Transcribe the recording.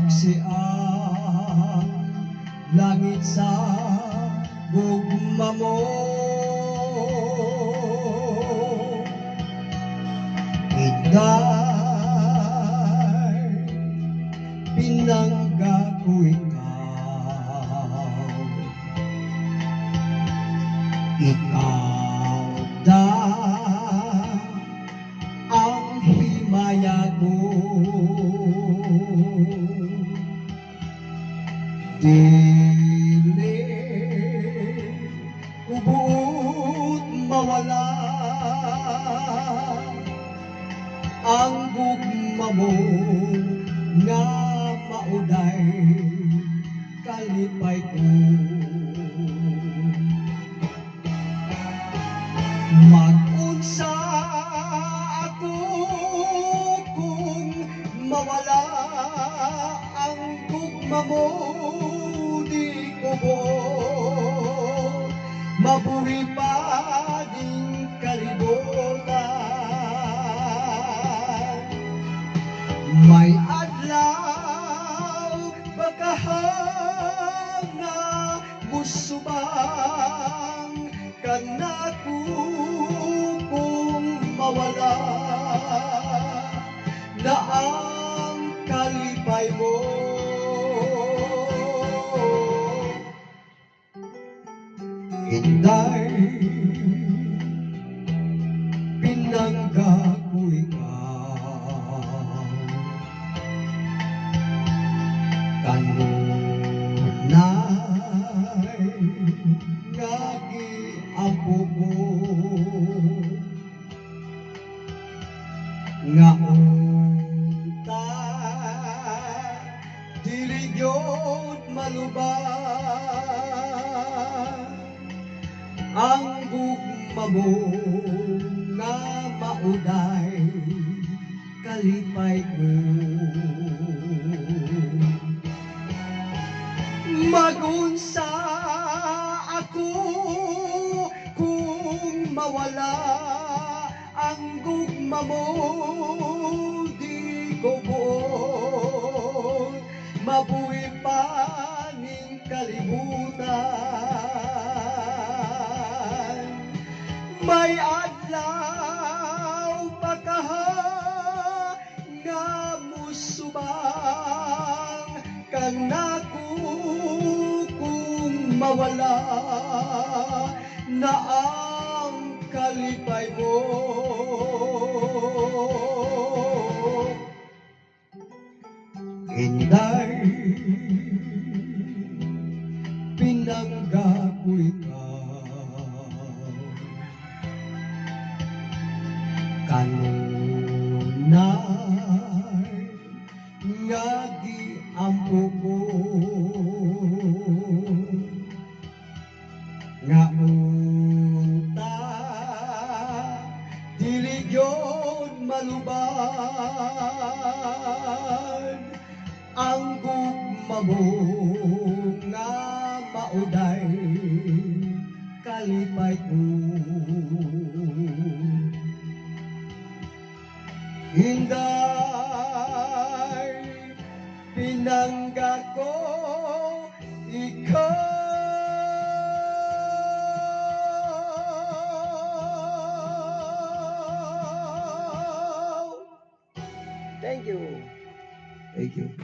Saksi ang langit sa gugma mo. Ika'y pinangga ko ikaw. Ikaw na ang himaya ko. Dili ubu't mawala ang gugma mo nga mauday kalipay ko. Mag-unsa ako kung mawala ang gugma mo. Di ko buo mabuhi pa ding kalibutan. May adlaw baka na musubang kanako kung mawala na ang kalipay mo. Inday, pinangga ko ikaw. Kanunay nga giampo ko, nga unta dili gyud malubang ang gugma mo nga mauday kalipay ko. Mag-unsa ako kung mawala ang gugma mo. Di ko buo mabuhi pa ning kalibutan. May adlaw baka nga musubang kanako kung mawala na ang kalipay mo. Inday, pinangga ko ikaw. Kanunay nga giampo ko, nga unta dili gyud maluban ang gugma mo nga mauday kalipay ko. Inday, pinangga ko ikaw. Thank you. Thank you.